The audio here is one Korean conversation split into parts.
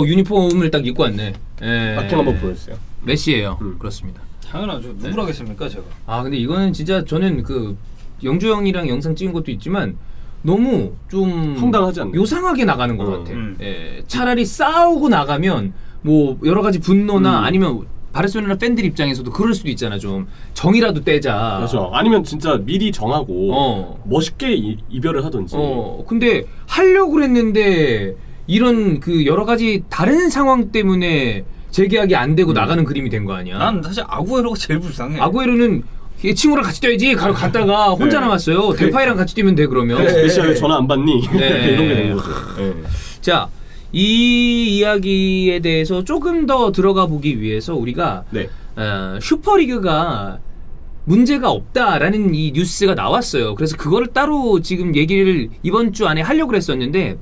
유니폼을 딱 입고 왔네. 마킹 한번 보여주세요. 메시예요. 그렇습니다. 당연하죠. 누구라겠습니까 제가. 근데 이거는 진짜 저는 그 영주 형이랑 영상 찍은 것도 있지만 너무 좀 황당하지 않나요? 요상하게 나가는 것 같아. 차라리 싸우고 나가면 뭐 여러 가지 분노나 아니면 바르셀로나 팬들 입장에서도 그럴 수도 있잖아. 좀 정이라도 떼자. 그렇죠. 아니면 진짜 미리 정하고 멋있게 이별을 하든지. 근데 하려고 그랬는데 이런 그 여러 가지 다른 상황 때문에 재계약이 안 되고 나가는 그림이 된 거 아니야? 난 사실 아구에로가 제일 불쌍해. 아구에로는 친구랑 같이 뛰어야지 갔다가 혼자 남았어요. 데파이랑 같이 뛰면 돼 그러면. 메시야 전화 안 받니? 이런 게 된 거죠. 자, 이 이야기에 대해서 조금 더 들어가 보기 위해서 우리가 슈퍼리그가 문제가 없다라는 이 뉴스가 나왔어요. 그래서 그거를 따로 지금 얘기를 이번 주 안에 하려고 했었는데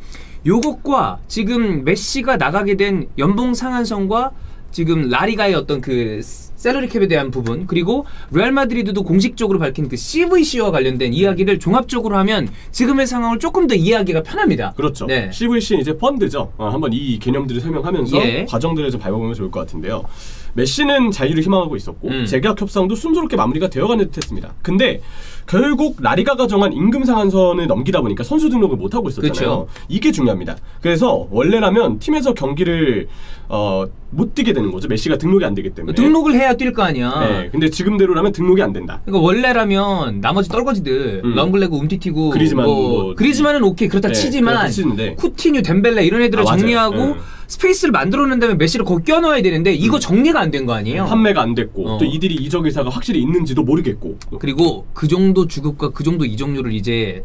요것과 지금 메시가 나가게 된 연봉 상한선과 지금 라리가의 어떤 그 셀러리 캡에 대한 부분, 그리고 레알 마드리드도 공식적으로 밝힌 그 CVC와 관련된 이야기를 종합적으로 하면 지금의 상황을 조금 더 이해하기가 편합니다. 그렇죠. CVC는 이제 펀드죠. 한번 이 개념들을 설명하면서 과정들을 좀 밟아보면 좋을 것 같은데요. 메시는 자유를 희망하고 있었고 재계약 협상도 순조롭게 마무리가 되어가는 듯했습니다. 근데 결국 라리가가 정한 임금 상한선을 넘기다 보니까 선수 등록을 못하고 있었잖아요. 그쵸. 이게 중요합니다. 그래서 원래라면 팀에서 경기를 못 뛰게 되는 거죠. 메시가 등록이 안 되기 때문에. 등록을 해야 뛸 거 아니야. 근데 지금대로라면 등록이 안 된다. 그러니까 원래라면 나머지 떨거지들 럼블레고 umtiti고 그리즈만은 오케이 그렇다 치지만 쿠티뉴 덴벨레 이런 애들을 정리하고 스페이스를 만들어낸 다음에 메시를 거기 껴넣어야 되는데 이거 정리가 안 된 거 아니에요? 판매가 안 됐고 또 이들이 이적 의사가 확실히 있는지도 모르겠고 그리고 그 정도 주급과 그 정도 이적료를 이제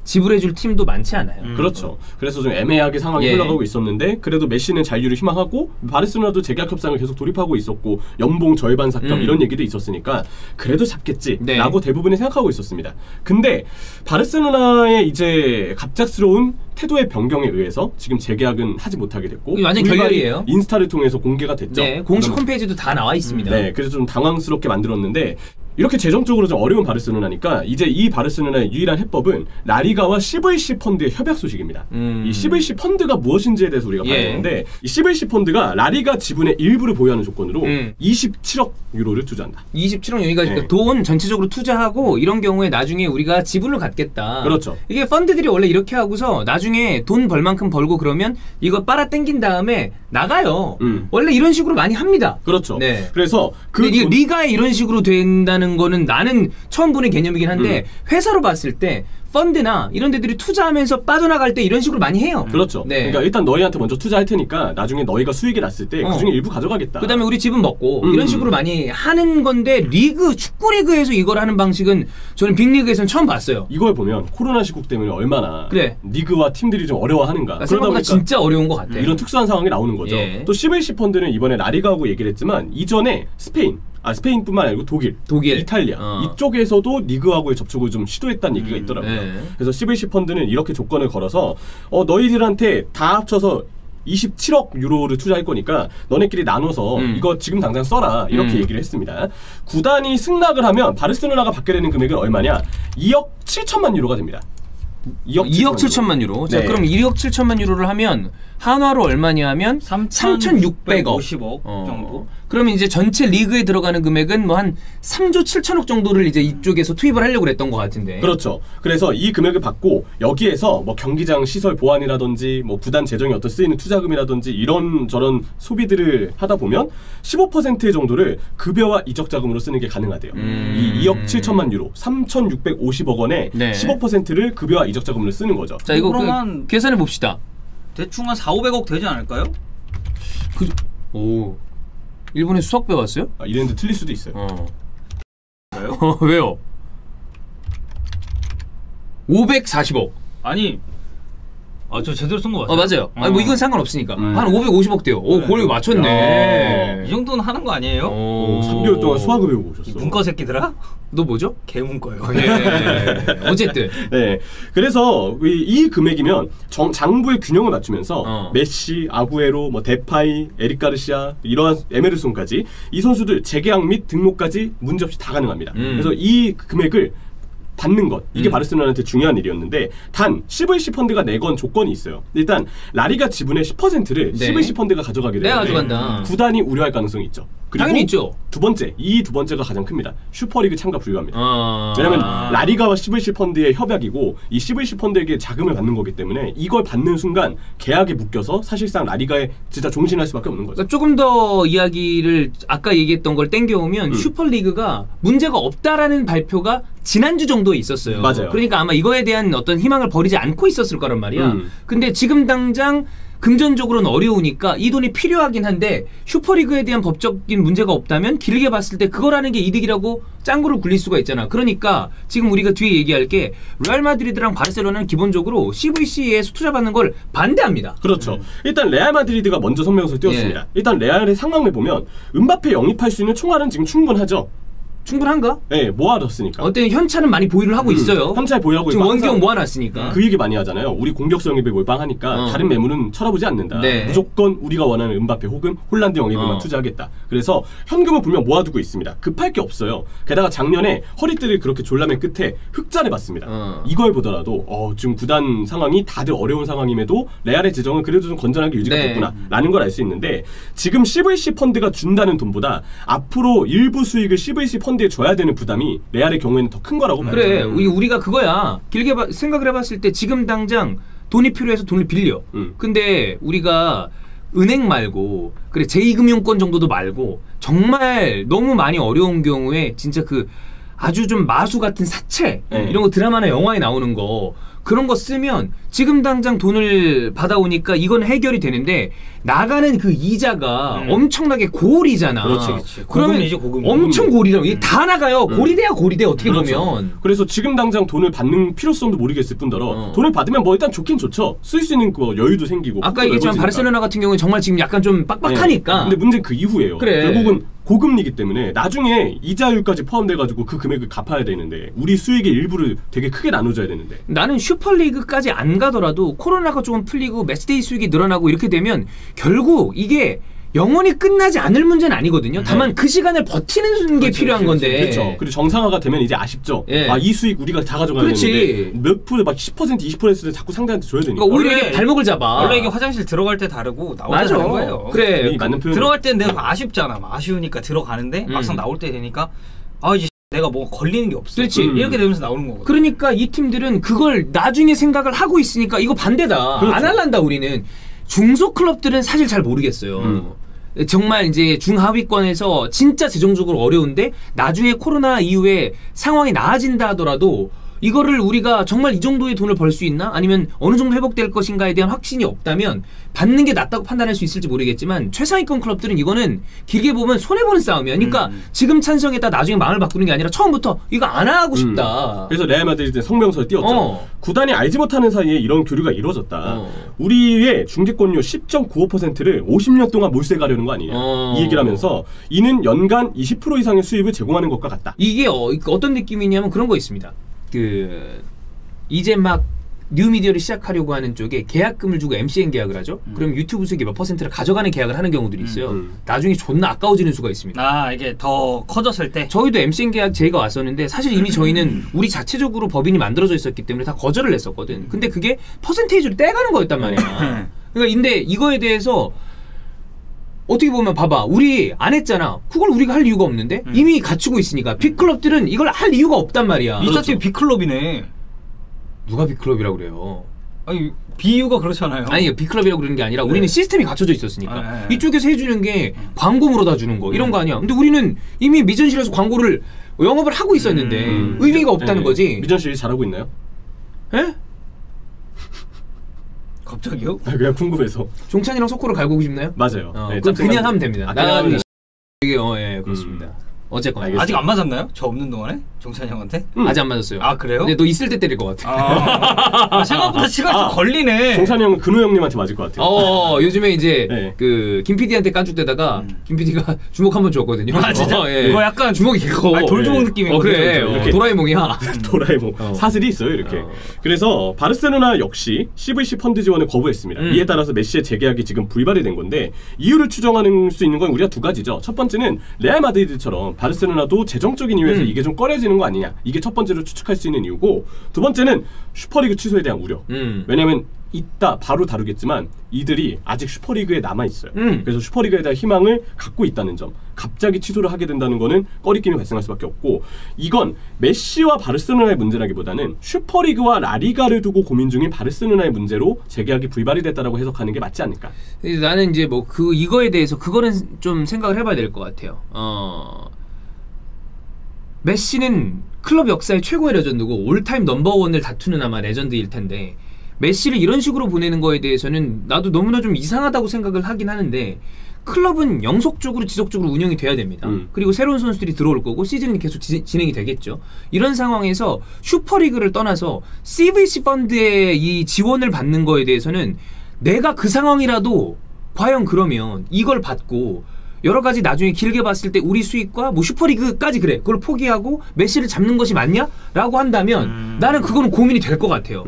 지불해줄 팀도 많지 않아요. 그렇죠. 그래서 좀 애매하게 상황이 흘러가고 있었는데 그래도 메시는 잔류를 희망하고 바르셀로나도 재계약 협상을 계속 돌입하고 있었고 연봉 절반 삭감 이런 얘기도 있었으니까 그래도 잡겠지라고 대부분이 생각하고 있었습니다. 근데 바르셀로나의 이제 갑작스러운 태도의 변경에 의해서 지금 재계약은 하지 못하게 됐고 완전 결렬이에요. 인스타를 통해서 공개가 됐죠. 공식 홈페이지도 다 나와 있습니다. 그래서 좀 당황스럽게 만들었는데 이렇게 재정적으로 좀 어려운 바르셀로나니까 이제 이 바르셀로나의 유일한 해법은 라리가와 CVC 펀드의 협약 소식입니다. 이 CVC 펀드가 무엇인지에 대해서 우리가 봐야 되는데 이 CVC 펀드가 라리가 지분의 일부를 보유하는 조건으로 27억 유로를 투자한다. 27억 여기가 돈 전체적으로 투자하고 이런 경우에 나중에 우리가 지분을 갖겠다. 그렇죠. 이게 펀드들이 원래 이렇게 하고서 나중에 돈 벌 만큼 벌고 그러면 이거 빨아 당긴 다음에 나가요. 원래 이런 식으로 많이 합니다. 그렇죠. 그래서 리가에 이런 식으로 된다는 거는 나는 처음 보는 개념이긴 한데 회사로 봤을 때 펀드나 이런 데들이 투자하면서 빠져나갈 때 이런 식으로 많이 해요. 그렇죠. 그러니까 일단 너희한테 먼저 투자할 테니까 나중에 너희가 수익이 났을 때 그중에 일부 가져가겠다. 그 다음에 우리 집은 먹고 이런 식으로 많이 하는 건데 축구 리그에서 이걸 하는 방식은 저는 빅리그에서는 처음 봤어요. 이걸 보면 코로나 시국 때문에 얼마나 리그와 팀들이 좀 어려워하는가. 그러다 보니까 진짜 어려운 것 같아요. 이런 특수한 상황이 나오는 거죠. 또 CVC 펀드는 이번에 라리가하고 얘기를 했지만 이전에 스페인뿐만 아니고 독일, 이탈리아 이쪽에서도 리그하고의 접촉을 좀 시도했다는 얘기가 있더라고요. 그래서 CVC 펀드는 이렇게 조건을 걸어서 너희들한테 다 합쳐서 27억 유로를 투자할 거니까 너네끼리 나눠서 이거 지금 당장 써라 이렇게 얘기를 했습니다. 구단이 승낙을 하면 바르셀로나가 받게 되는 금액은 얼마냐? 2억 7천만 유로가 됩니다. 2억 7천만 유로. 자, 그럼 2억 7천만 유로를 하면 한화로 얼마냐 하면 3,650억 정도. 그러면 이제 전체 리그에 들어가는 금액은 뭐 한 3조 7천억 정도를 이제 이쪽에서 투입을 하려고 그랬던 것 같은데. 그렇죠. 그래서 이 금액을 받고 여기에서 뭐 경기장 시설 보완이라든지 뭐 구단 재정에 어떤 쓰이는 투자금이라든지 이런 저런 소비들을 하다 보면 15% 정도를 급여와 이적 자금으로 쓰는 게 가능하대요. 이 2억 7천만 유로, 3,650억 원에 15%를 급여와 이적 자금으로 쓰는 거죠. 자, 이거 계산해 봅시다. 대충 한 4,500억 되지 않을까요? 일본에 수학 배웠어요? 이랬는데 틀릴 수도 있어요. 왜요? 540억. 아니, 저 제대로 쓴 거 맞아요? 맞아요. 아니 뭐 이건 상관없으니까. 한 550억 돼요. 거의 맞췄네. 이 정도는 하는 거 아니에요? 3개월 동안 수학을 배우고 오셨어. 문과 새끼들아? 너 뭐죠? 개문과요. 어쨌든. 그래서 이 금액이면 장부의 균형을 맞추면서 메시, 아구에로, 뭐 데파이, 에릭 가르시아, 이러한 에메르송까지 이 선수들 재계약 및 등록까지 문제없이 다 가능합니다. 그래서 이 금액을 받는 것 이게 바르셀로나한테 중요한 일이었는데 단 CVC 펀드가 내건 조건이 있어요. 일단 라리가 지분의 10%를 CVC 펀드가 가져가게 되는데 구단이 우려할 가능성이 있죠. 그리고 당연히 있죠. 두 번째가 가장 큽니다. 슈퍼리그 참가 불가합니다. 왜냐하면 라리가와 CVC 펀드의 협약이고 이 CVC 펀드에게 자금을 받는 거기 때문에 이걸 받는 순간 계약에 묶여서 사실상 라리가에 진짜 종신할 수밖에 없는 거죠. 그러니까 조금 더 이야기를 아까 얘기했던 걸 땡겨오면 슈퍼리그가 문제가 없다라는 발표가 지난주 정도에 있었어요. 맞아요. 그러니까 아마 이거에 대한 어떤 희망을 버리지 않고 있었을 거란 말이야. 근데 지금 당장 금전적으로는 어려우니까 이 돈이 필요하긴 한데 슈퍼리그에 대한 법적인 문제가 없다면 길게 봤을 때 그거라는 게 이득이라고 짱구를 굴릴 수가 있잖아. 그러니까 지금 우리가 뒤에 얘기할 게 레알 마드리드랑 바르셀로나는 기본적으로 CVC에서 투자받는 걸 반대합니다. 그렇죠. 일단 레알 마드리드가 먼저 성명서를 띄웠습니다. 일단 레알의 상황을 보면 음바페 영입할 수 있는 총알은 지금 충분하죠. 충분한가? 네, 모아뒀으니까. 어떤 현찰은 많이 보유를 하고 있어요. 현찰 보유하고 지금 원경 모아놨으니까. 그 얘기 많이 하잖아요. 우리 공격수 영입에 몰빵하니까 다른 매물은 쳐다보지 않는다. 무조건 우리가 원하는 음바페 혹은 홀란드 영입에만 투자하겠다. 그래서 현금은 분명 모아두고 있습니다. 급할 게 없어요. 게다가 작년에 허리띠를 그렇게 졸라맨 끝에 흑자를 봤습니다. 이걸 보더라도 지금 구단 상황이 다들 어려운 상황임에도 레알의 재정은 그래도 좀 건전하게 유지가 됐구나 라는 걸 알 수 있는데 지금 CVC 펀드가 준다는 돈보다 앞으로 일부 수익을 CVC 펀드에 줘야 되는 부담이 레알의 경우에는 더 큰 거라고 봐요. 그래, 우리가 그거야. 길게 생각을 해봤을 때 지금 당장 돈이 필요해서 돈을 빌려. 근데 우리가 은행 말고 그래 제2금융권 정도도 말고 정말 너무 많이 어려운 경우에 진짜 그 아주 좀 마수 같은 사채 이런 거 드라마나 영화에 나오는 거 그런 거 쓰면 지금 당장 돈을 받아오니까 이건 해결이 되는데 나가는 그 이자가 엄청나게 고리잖아. 그렇지. 그러면 고금리죠, 고금리. 엄청 고리라고 이게 다 나가요. 고리돼야 고리돼 어떻게 보면. 그래서 지금 당장 돈을 받는 필요성도 모르겠을 뿐더러 돈을 받으면 뭐 일단 좋긴 좋죠. 쓸 수 있는 그 여유도 생기고. 아까 얘기했지만 바르셀로나 같은 경우는 정말 지금 약간 좀 빡빡하니까. 근데 문제는 그 이후예요. 결국은 고금리이기 때문에 나중에 이자율까지 포함돼가지고 그 금액을 갚아야 되는데 우리 수익의 일부를 되게 크게 나눠줘야 되는데 나는 슈퍼리그까지 안 가더라도 코로나가 조금 풀리고 매치데이 수익이 늘어나고 이렇게 되면 결국 이게 영원히 끝나지 않을 문제는 아니거든요. 다만 그 시간을 버티는 게 필요한 건데. 그렇죠. 그리고 정상화가 되면 이제 아쉽죠. 이 수익 우리가 다 가져가야 되는데 몇 프로 막 10% 20%를 자꾸 상대한테 줘야 되니까. 그러니까 오히려 이게 발목을 잡아. 원래 이게 화장실 들어갈 때 다르고 나올 때 다른 거예요. 그래. 맞는 표현. 들어갈 때는 내가 아쉽잖아. 아쉬우니까 들어가는데 막상 나올 때 되니까 이제 내가 뭐 걸리는 게 없어. 그렇지. 이렇게 되면서 나오는 거거든. 그러니까 이 팀들은 그걸 나중에 생각을 하고 있으니까 이거 반대다. 그렇죠. 안 할란다 우리는. 중소 클럽들은 사실 잘 모르겠어요. 정말 이제 중하위권에서 진짜 재정적으로 어려운데 나중에 코로나 이후에 상황이 나아진다 하더라도 이거를 우리가 정말 이 정도의 돈을 벌 수 있나? 아니면 어느 정도 회복될 것인가에 대한 확신이 없다면 받는 게 낫다고 판단할 수 있을지 모르겠지만 최상위권 클럽들은 이거는 길게 보면 손해보는 싸움이야. 그러니까 지금 찬성했다 나중에 마음을 바꾸는 게 아니라 처음부터 이거 안 하고 싶다. 그래서 레알 마드리드 성명서를 띄웠죠. 구단이 알지 못하는 사이에 이런 교류가 이루어졌다. 우리의 중개권료 10.95%를 50년 동안 몰세 가려는 거 아니냐. 이 얘기를 하면서 이는 연간 20% 이상의 수입을 제공하는 것과 같다. 이게 어떤 느낌이냐면 그런 거 있습니다. 이제 막 뉴미디어를 시작하려고 하는 쪽에 계약금을 주고 MCN 계약을 하죠. 그럼 유튜브 수익의 몇 퍼센트를 가져가는 계약을 하는 경우들이 있어요. 나중에 존나 아까워지는 수가 있습니다. 이게 더 커졌을 때 저희도 MCN 계약 제의가 왔었는데 사실 이미 저희는 우리 자체적으로 법인이 만들어져 있었기 때문에 다 거절을 했었거든. 근데 그게 퍼센테이지로 떼가는 거였단 말이야. 그러니까 근데 이거에 대해서 어떻게 보면 봐봐 우리 안 했잖아. 그걸 우리가 할 이유가 없는데 이미 갖추고 있으니까 빅클럽들은 이걸 할 이유가 없단 말이야. 미스터팀 빅클럽이네. 누가 빅클럽이라고 그래요? 아니 비유가 그렇잖아요. 아니 빅클럽이라고 그러는 게 아니라 우리는 시스템이 갖춰져 있었으니까 이쪽에서 해주는 게 광고 물어다 주는 거 이런 거 아니야. 근데 우리는 이미 미전실에서 광고를 영업을 하고 있었는데 의미가 없다는 거지. 미전실이 잘하고 있나요? 에? 갑자기요? 그냥 궁금해서. 종찬이랑 석호를 갈고 싶나요? 맞아요. 그냥 하면 됩니다. 나가지고 이게 그렇습니다. 어쨌건 알겠습니다. 아직 안 맞았나요? 저 없는 동안에? 정찬이 형한테? 아직 안 맞았어요. 그래요? 근데 너 있을 때 때릴 것 같아. 생각보다 시간이 좀 걸리네. 정찬이 형은 근호 형님한테 맞을 것 같아요. 요즘에 이제 김 PD한테 깐죽대다가 김 PD가 주먹 한번 줬거든요. 진짜? 이거 약간 주먹이 커. 돌주먹 느낌이에요. 그래. 도라에몽이야. 도라에몽. 사슬이 있어요 이렇게. 그래서 바르셀로나 역시 CVC 펀드 지원을 거부했습니다. 이에 따라서 메시의 재계약이 지금 불발이 된 건데 이유를 추정하는 수 있는 건 우리가 두 가지죠. 첫 번째는 레알 마드리드처럼 바르셀로나도 재정적인 이유에서 이게 좀 꺼려지는 거 아니냐. 이게 첫 번째로 추측할 수 있는 이유고 두 번째는 슈퍼리그 취소에 대한 우려. 왜냐하면 이따 바로 다루겠지만 이들이 아직 슈퍼리그에 남아있어요. 그래서 슈퍼리그에 대한 희망을 갖고 있다는 점. 갑자기 취소를 하게 된다는 거는 꺼리낌이 발생할 수밖에 없고 이건 메시와 바르셀로나의 문제라기보다는 슈퍼리그와 라리가를 두고 고민 중인 바르셀로나의 문제로 재계약이 불발이 됐다라고 해석하는 게 맞지 않을까. 나는 이제 뭐 이거에 대해서 그거는 좀 생각을 해봐야 될 것 같아요. 메시는 클럽 역사의 최고의 레전드고 올타임 넘버원을 다투는 아마 레전드일 텐데 메시를 이런 식으로 보내는 거에 대해서는 나도 너무나 좀 이상하다고 생각을 하긴 하는데 클럽은 영속적으로 지속적으로 운영이 돼야 됩니다. 그리고 새로운 선수들이 들어올 거고 시즌이 계속 진행이 되겠죠. 이런 상황에서 슈퍼리그를 떠나서 CVC 펀드의 이 지원을 받는 거에 대해서는 내가 그 상황이라도 과연 그러면 이걸 받고 여러 가지 나중에 길게 봤을 때 우리 수익과 뭐 슈퍼리그까지 그래 그걸 포기하고 메시를 잡는 것이 맞냐? 라고 한다면 나는 그거는 고민이 될 것 같아요.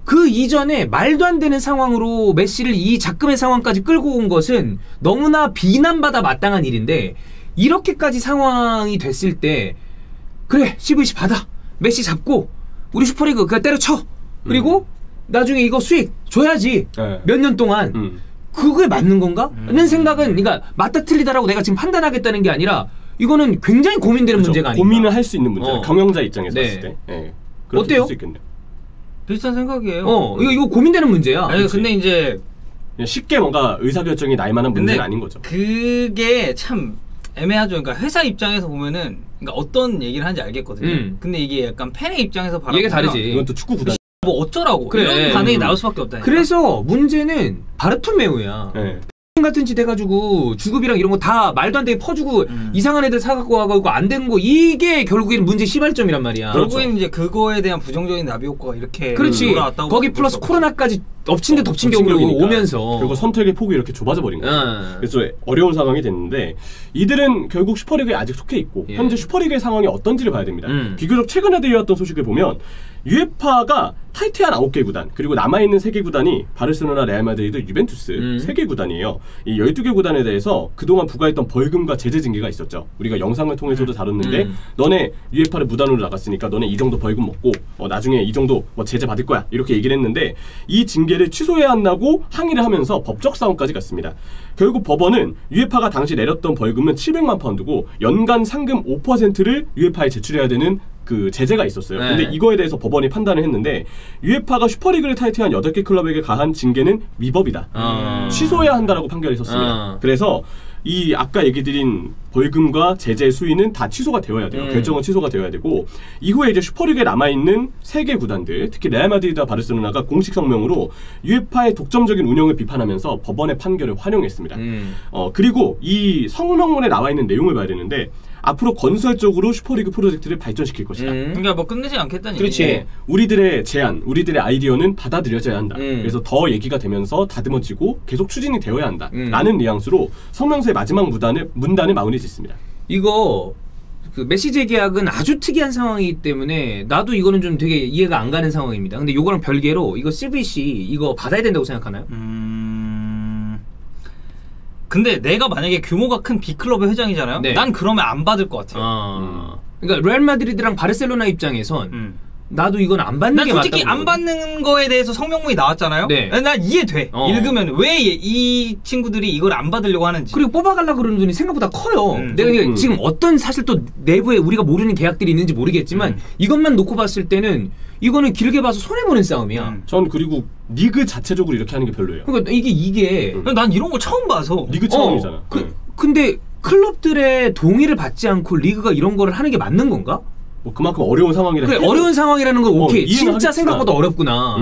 그 이전에 말도 안 되는 상황으로 메시를 이 작금의 상황까지 끌고 온 것은 너무나 비난받아 마땅한 일인데 이렇게까지 상황이 됐을 때 그래 CVC 받아 메시 잡고 우리 슈퍼리그 그냥 때려쳐 그리고 나중에 이거 수익 줘야지 몇 년 동안 그게 맞는 건가? 라는 생각은 그러니까 맞다 틀리다라고 내가 지금 판단하겠다는 게 아니라 이거는 굉장히 고민되는 그렇죠. 문제가 아닌가. 고민을 할 수 있는 문제예요. 경영자 입장에서 봤을 때. 네. 어때요? 수 있겠네요. 비슷한 생각이에요. 이거 고민되는 문제야. 아니, 근데 이제 쉽게 뭔가 의사결정이 날 만한 문제는 아닌 거죠. 그게 참 애매하죠. 그러니까 회사 입장에서 보면은 그러니까 어떤 얘기를 하는지 알겠거든요. 근데 이게 약간 팬의 입장에서 바라보면 이게 다르지. 이건 또 축구 구단 뭐 어쩌라고 그래. 이런 반응이 나올 수밖에 없다니까. 그래서 문제는 바르토메우야. 네. 같은 짓 해가지고 주급이랑 이런 거 다 말도 안 되게 퍼주고 이상한 애들 사갖고 와가지고 안 된 거 이게 결국에는 문제 시발점이란 말이야. 결국엔 이제 그거에 대한 부정적인 나비 효과가 이렇게 그렇지. 거기 플러스 코로나까지 덮친 데 덮친 격으로 오면서 그리고 선택의 폭이 이렇게 좁아져 버린 거죠. 그래서 어려운 상황이 됐는데 이들은 결국 슈퍼리그에 아직 속해 있고 현재 슈퍼리그의 상황이 어떤지를 봐야 됩니다. 비교적 최근에 들려왔던 소식을 보면 UEFA가 타이트한 9개 구단 그리고 남아있는 3개 구단이 바르셀로나, 레알 마드리드, 유벤투스 3개 구단이에요. 이 12개 구단에 대해서 그동안 부과했던 벌금과 제재 징계가 있었죠. 우리가 영상을 통해서도 다뤘는데 너네 UEFA를 무단으로 나갔으니까 너네 이 정도 벌금 먹고 나중에 이 정도 뭐 제재 받을 거야 이렇게 얘기를 했는데 이 징계를 취소해야 한다고 항의를 하면서 법적 싸움까지 갔습니다. 결국 법원은 UEFA가 당시 내렸던 벌금은 700만 파운드고 연간 상금 5%를 UEFA에 제출해야 되는 그 제재가 있었어요. 근데 이거에 대해서 법원이 판단을 했는데 UEFA가 슈퍼리그를 타이트한 8개 클럽에게 가한 징계는 위법이다. 취소해야 한다라고 판결을 했었습니다. 그래서 이 아까 얘기 드린 벌금과 제재 수위는 다 취소가 되어야 돼요. 결정은 취소가 되어야 되고 이후에 이제 슈퍼리그에 남아있는 3개 구단들 특히 레알 마드리드와 바르셀로나가 공식 성명으로 UEFA의 독점적인 운영을 비판하면서 법원의 판결을 환영했습니다. 그리고 이 성명문에 나와 있는 내용을 봐야 되는데 앞으로 건설적으로 슈퍼리그 프로젝트를 발전시킬 것이다. 그러니까 뭐 끝내지 않겠다는 그렇지. 얘기네. 우리들의 제안, 우리들의 아이디어는 받아들여져야 한다. 그래서 더 얘기가 되면서 다듬어지고 계속 추진이 되어야 한다. 라는 뉘앙스로 성명서의 마지막 문단을 마무리 짓습니다. 이거 그 메시 재계약은 아주 특이한 상황이기 때문에 나도 이거는 좀 되게 이해가 안 가는 상황입니다. 근데 이거랑 별개로 이거 CVC 이거 받아야 된다고 생각하나요? 근데 내가 만약에 규모가 큰 B클럽의 회장이잖아요? 네. 난 그러면 안 받을 것 같아요. 그러니까 레알 마드리드랑 바르셀로나 입장에선 나도 이건 안 받는 게 맞다고. 난 솔직히 안 받는 거에 대해서 성명문이 나왔잖아요? 네. 난 이해돼. 읽으면 왜 이 친구들이 이걸 안 받으려고 하는지. 그리고 뽑아가려고 그러는 돈이 생각보다 커요. 내가 지금 어떤 사실 또 내부에 우리가 모르는 계약들이 있는지 모르겠지만 이것만 놓고 봤을 때는 이거는 길게 봐서 손해보는 싸움이야. 전 그리고 리그 자체적으로 이렇게 하는 게 별로예요. 그러니까 이게 난 이런 거 처음 봐서. 리그 처음이잖아. 근데 클럽들의 동의를 받지 않고 리그가 이런 거를 하는 게 맞는 건가? 뭐 그만큼 어려운 상황이라. 그래, 어려운 상황이라는 건 오케이. 진짜 하겠지만. 생각보다 어렵구나.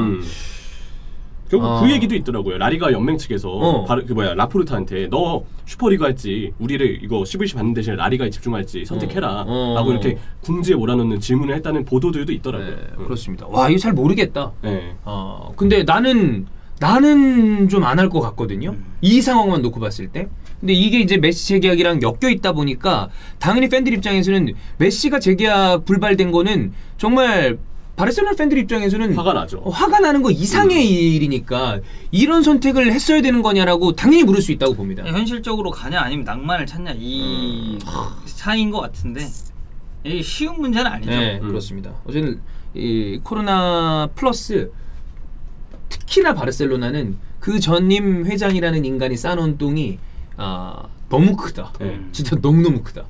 결국 그 얘기도 있더라고요. 라리가 연맹 측에서 라포르타한테 너 슈퍼리그 할지 우리를 이거 CVC 받는 대신에 라리가에 집중할지 선택해라 라고 이렇게 궁지에 몰아넣는 질문을 했다는 보도들도 있더라고요. 네, 그렇습니다. 와 이거 잘 모르겠다. 네. 근데 나는 좀 안 할 것 같거든요. 이 상황만 놓고 봤을 때. 근데 이게 이제 메시 재계약이랑 엮여 있다 보니까 당연히 팬들 입장에서는 메시가 재계약 불발된 거는 정말 바르셀로나 팬들 입장에서는 화가 나죠. 화가 나는 거 이상의 일이니까 이런 선택을 했어야 되는 거냐라고 당연히 물을 수 있다고 봅니다. 현실적으로 가냐 아니면 낭만을 찾냐 이 차이인 것 같은데 이게 쉬운 문제는 아니죠. 네, 그렇습니다. 어쨌든 이 코로나 플러스 특히나 바르셀로나는 그 전임 회장이라는 인간이 쌓아놓은 똥이 너무 크다. 진짜 너무너무 크다.